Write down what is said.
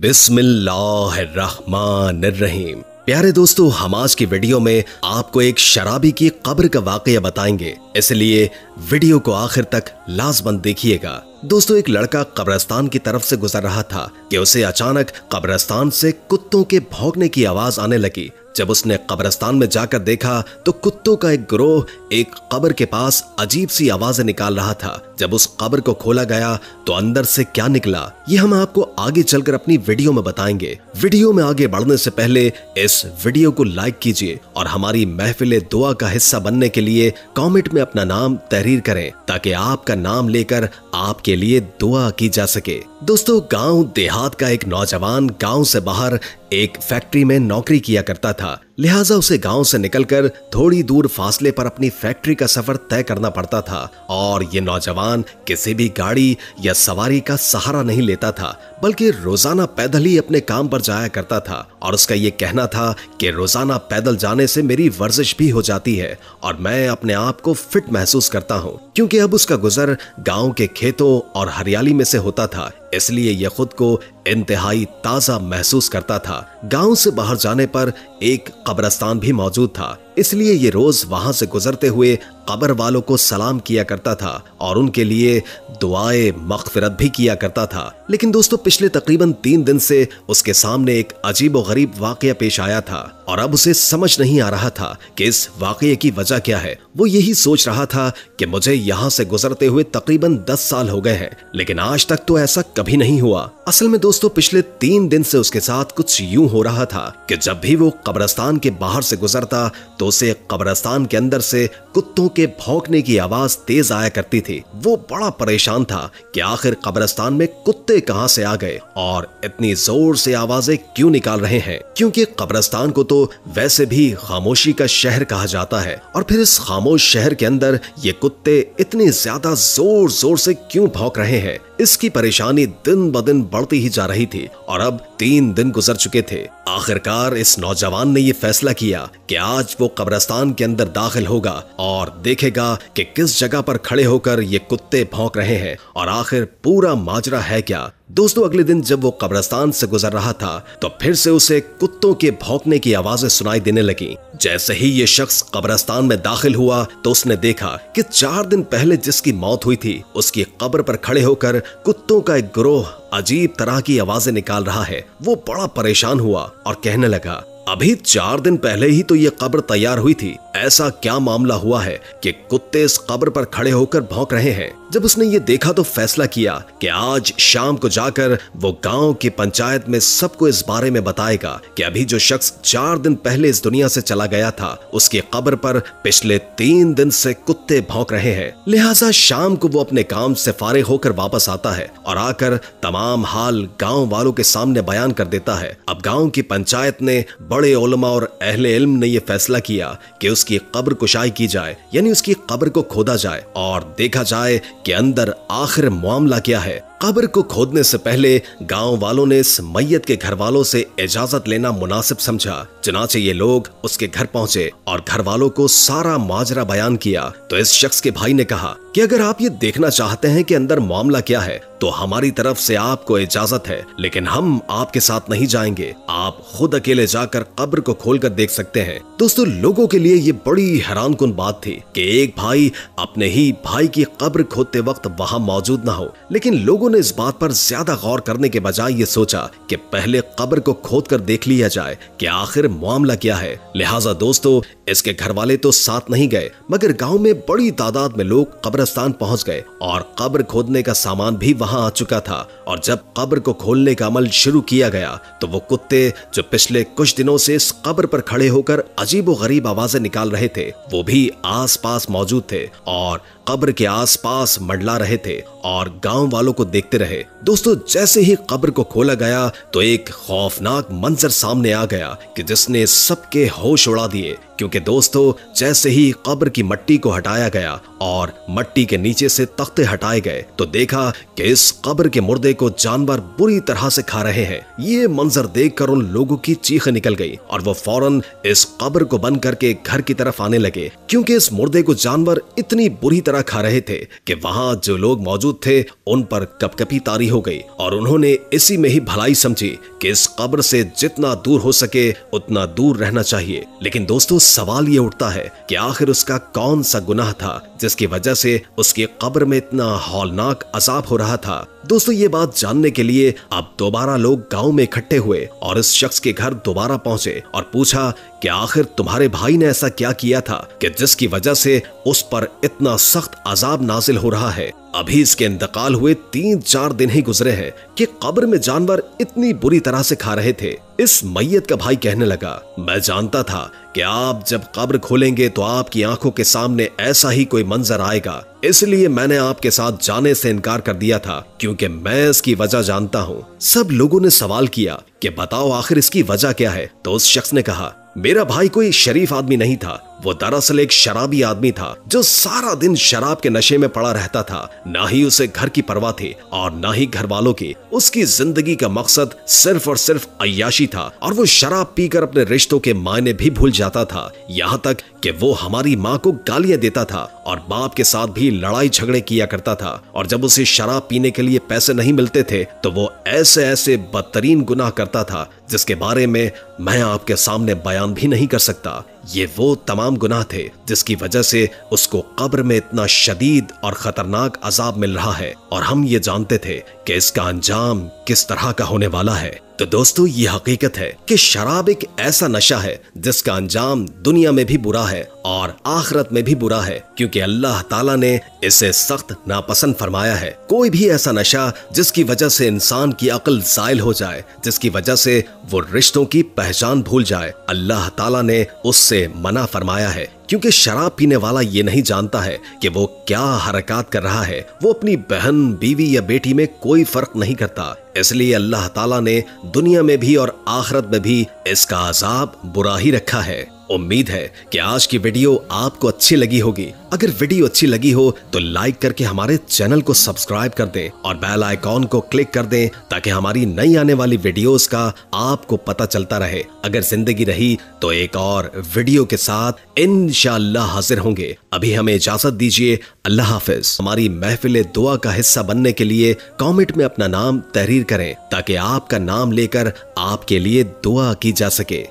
बिस्मिल्लाहिर्रहमानिर्रहीम। प्यारे दोस्तों, हम आज की वीडियो में आपको एक शराबी की कब्र का वाकया बताएंगे, इसलिए वीडियो को आखिर तक लाजमन देखिएगा। दोस्तों, एक लड़का कब्रिस्तान की तरफ से गुजर रहा था कि उसे अचानक कब्रिस्तान से कुत्तों के भौंकने की आवाज आने लगी। जब उसने कब्रिस्तान में जाकर देखा तो कुत्तों का एक गिरोह एक कब्र के पास अजीब सी आवाजें निकाल रहा था। जब उस कब्र को खोला गया तो अंदर से क्या निकला, ये हम आपको आगे चलकर अपनी वीडियो में बताएंगे। वीडियो में आगे बढ़ने से पहले इस वीडियो को लाइक कीजिए और हमारी महफिल दुआ का हिस्सा बनने के लिए कमेंट में अपना नाम तहरीर करें, ताकि आपका नाम लेकर आपके लिए दुआ की जा सके। दोस्तों, गांव देहात का एक नौजवान गांव से बाहर एक फैक्ट्री में नौकरी किया करता था, लिहाजा उसे गांव से निकलकर थोड़ी दूर फासले पर अपनी फैक्ट्री का सफर तय करना पड़ता था। और ये नौजवान किसी भी गाड़ी या सवारी का सहारा नहीं लेता था, बल्कि रोजाना पैदल ही अपने काम पर जाया करता था। और उसका ये कहना था कि रोजाना पैदल जाने से मेरी वर्जिश भी हो जाती है और मैं अपने आप को फिट महसूस करता हूँ। क्योंकि अब उसका गुजर गांव के खेतों और हरियाली में से होता था, इसलिए यह खुद को इंतहाई ताजा महसूस करता था। गांव से बाहर जाने पर एक कब्रिस्तान भी मौजूद था, इसलिए ये रोज वहां से गुजरते हुए कब्र वालों को सलाम किया करता था और उनके लिए दुआए मग़फ़िरत भी किया करता था। लेकिन दोस्तों, पिछले तकरीबन 3 दिन से उसके सामने एक अजीब और गरीब वाकया पेश आया था और अब उसे समझ नहीं आ रहा था कि इस वाकये की वजह क्या है। वो यही सोच रहा था कि मुझे यहाँ से गुजरते हुए तकरीबन 10 साल हो गए हैं, लेकिन आज तक तो ऐसा कभी नहीं हुआ। असल में दोस्तों, पिछले 3 दिन से उसके साथ कुछ यूं हो रहा था कि जब भी वो कब्रिस्तान के बाहर से गुजरता तो उसे कब्रिस्तान के अंदर से कुत्तों के भौंकने की आवाज तेज आया करती थी। वो बड़ा परेशान था कि आखिर कब्रिस्तान में कुत्ते कहां से आ गए और इतनी जोर से आवाजें क्यों निकाल रहे हैं, क्योंकि कब्रिस्तान को तो वैसे भी खामोशी का शहर कहा जाता है। और फिर इस खामोश शहर के अंदर ये कुत्ते इतनी ज्यादा जोर जोर से क्यों भौंक रहे हैं, इसकी परेशानी दिन ब दिन बढ़ती ही जा रही थी। और अब 3 दिन गुजर चुके थे। आखिरकार इस नौजवान ने यह फैसला किया कि आज वो कब्रिस्तान के अंदर दाखिल होगा और देखेगा कि किस जगह पर खड़े होकर ये कुत्ते भौंक रहे हैं और आखिर पूरा माजरा है क्या। दोस्तों, अगले दिन जब वो कब्रिस्तान से गुजर रहा था तो फिर से उसे कुत्तों के भौंकने की आवाजें सुनाई देने लगी। जैसे ही ये शख्स कब्रिस्तान में दाखिल हुआ तो उसने देखा कि 4 दिन पहले जिसकी मौत हुई थी उसकी कब्र पर खड़े होकर कुत्तों का एक गिरोह अजीब तरह की आवाजें निकाल रहा है। वो बड़ा परेशान हुआ और कहने लगा, अभी 4 दिन पहले ही तो ये कब्र तैयार हुई थी, ऐसा क्या मामला हुआ है कि कुत्ते इस कब्र पर खड़े होकर भौंक रहे हैं। जब उसने ये देखा तो फैसला किया कि आज शाम को जाकर वो गांव की पंचायत में सबको इस बारे में बताएगा कि अभी जो शख्स 4 दिन पहले इस दुनिया से चला गया था उसकी कब्र पर पिछले 3 दिन से कुत्ते भौंक रहे हैं। लिहाजा शाम को वो अपने काम से फारिग होकर वापस आता है और आकर तमाम हाल गांव वालों के सामने बयान कर देता है। अब गांव की पंचायत ने, बड़े उलमा और अहले इल्म ने यह फैसला किया कि उसकी कब्र कुशाई की जाए, यानी उसकी कब्र को खोदा जाए और देखा जाए कि अंदर आखिर मामला क्या है। कब्र को खोदने से पहले गांव वालों ने इस मैयत के घर वालों से इजाजत लेना मुनासिब समझा। चुनाचे ये लोग उसके घर पहुंचे और घर वालों को सारा माजरा बयान किया। तो इस शख्स के भाई ने कहा कि अगर आप ये देखना चाहते हैं कि अंदर मामला क्या है तो हमारी तरफ से आपको इजाजत है, लेकिन हम आपके साथ नहीं जाएंगे। आप खुद अकेले जाकर कब्र को खोलकर देख सकते हैं। दोस्तों, लोगों के लिए ये बड़ी हैरानकुन बात थी कि एक भाई अपने ही भाई की कब्र खोदते वक्त वहां मौजूद ना हो, लेकिन लोगों ने इस बात पर ज्यादा गौर करने के बजाय ये सोचा कि पहले कब्र को खोद कर देख लिया जाए कि आखिर मामला क्या है। लिहाजा दोस्तों, इसके घर वाले तो साथ नहीं गए, मगर गांव में बड़ी तादाद में लोग कब्रिस्तान पहुंच गए और कब्र खोदने का सामान भी वहां आ चुका था। और जब कब्र को खोलने का अमल शुरू किया गया तो वो कुत्ते जो पिछले कुछ दिनों से इस कब्र पर खड़े होकर अजीबो गरीब आवाजें निकाल रहे थे वो भी आसपास मौजूद थे और कब्र के आसपास मंडला रहे थे और गांव वालों को देखते रहे। दोस्तों, जैसे ही कब्र को खोला गया तो एक खौफनाक मंजर सामने आ गया कि जिसने सबके होश उड़ा दिए, क्योंकि दोस्तों जैसे ही कब्र की मट्टी को हटाया गया और मट्टी के नीचे से तख्ते हटाए गए तो देखा कि इस कब्र के मुर्दे को जानवर बुरी तरह से खा रहे हैं। ये मंजर देखकर उन लोगों की चीखें निकल गई और वो फौरन इस कब्र को बंद करके घर की तरफ आने लगे, क्योंकि इस मुर्दे को जानवर इतनी बुरी तरह खा रहे थे कि वहां जो लोग मौजूद थे उन पर कपकपी तारी हो गई और उन्होंने इसी में ही भलाई समझी कि इस कब्र से जितना दूर हो सके उतना दूर रहना चाहिए। लेकिन दोस्तों सवाल ये उठता है कि आखिर उसका कौन सा गुनाह था जिसकी वजह से उसकी कब्र में इतना हौलनाक अजाब हो रहा था। दोस्तों ये बात जानने के लिए अब दोबारा लोग गांव में इकट्ठे हुए और इस शख्स के घर दोबारा पहुंचे और पूछा कि आखिर तुम्हारे भाई ने ऐसा क्या किया था कि जिसकी वजह से उस पर इतना सख्त अजाब नाजिल हो रहा है। अभी इसके इंतकाल हुए 3-4 दिन ही गुजरे हैं कि कब्र में जानवर इतनी बुरी तरह से खा रहे थे। इस मैयत का भाई कहने लगा, मैं जानता था कि आप जब कब्र खोलेंगे तो आपकी आंखों के सामने ऐसा ही कोई मंजर आएगा, इसलिए मैंने आपके साथ जाने से इनकार कर दिया था क्योंकि मैं इसकी वजह जानता हूँ। सब लोगों ने सवाल किया कि बताओ आखिर इसकी वजह क्या है। तो उस शख्स ने कहा, मेरा भाई कोई शरीफ आदमी नहीं था, वो दरअसल एक शराबी आदमी था जो सारा दिन शराब के नशे में पड़ा रहता था। ना ही उसे घर की परवाह थी और ना ही घर वालों की। उसकी जिंदगी का मकसद सिर्फ और सिर्फ अय्याशी था और वो शराब पीकर अपने रिश्तों के मायने भी भूल जाता था। यहाँ तक कि वो हमारी माँ को गालियां देता था और बाप के साथ भी लड़ाई झगड़े किया करता था। और जब उसे शराब पीने के लिए पैसे नहीं मिलते थे तो वो ऐसे ऐसे बदतरीन गुनाह करता था जिसके बारे में मैं आपके सामने बयान भी नहीं कर सकता। ये वो तमाम गुनाह थे जिसकी वजह से उसको कब्र में इतना शदीद और खतरनाक अजाब मिल रहा है और हम ये जानते थे कि इसका अंजाम किस तरह का होने वाला है। तो दोस्तों ये हकीकत है कि शराब एक ऐसा नशा है जिसका अंजाम दुनिया में भी बुरा है और आखिरत में भी बुरा है, क्योंकि अल्लाह ताला ने इसे सख्त नापसंद फरमाया है। कोई भी ऐसा नशा जिसकी वजह से इंसान की अक्ल ज़ाइल हो जाए, जिसकी वजह से वो रिश्तों की पहचान भूल जाए, अल्लाह ताला ने उससे मना फरमाया है। क्योंकि शराब पीने वाला ये नहीं जानता है कि वो क्या हरकत कर रहा है। वो अपनी बहन, बीवी या बेटी में कोई फर्क नहीं करता। इसलिए अल्लाह ताला ने दुनिया में भी और आखिरत में भी इसका अजाब बुरा ही रखा है। उम्मीद है कि आज की वीडियो आपको अच्छी लगी होगी। अगर वीडियो अच्छी लगी हो तो लाइक करके हमारे चैनल को सब्सक्राइब कर दें और बेल आइकॉन को क्लिक कर दें ताकि हमारी नई आने वाली वीडियोस का आपको पता चलता रहे। अगर जिंदगी रही तो एक और वीडियो के साथ इंशाअल्लाह हाजिर होंगे। अभी हमें इजाजत दीजिए। अल्लाह हाफिज। हमारी महफिल दुआ का हिस्सा बनने के लिए कमेंट में अपना नाम तहरीर करें ताकि आपका नाम लेकर आपके लिए दुआ की जा सके।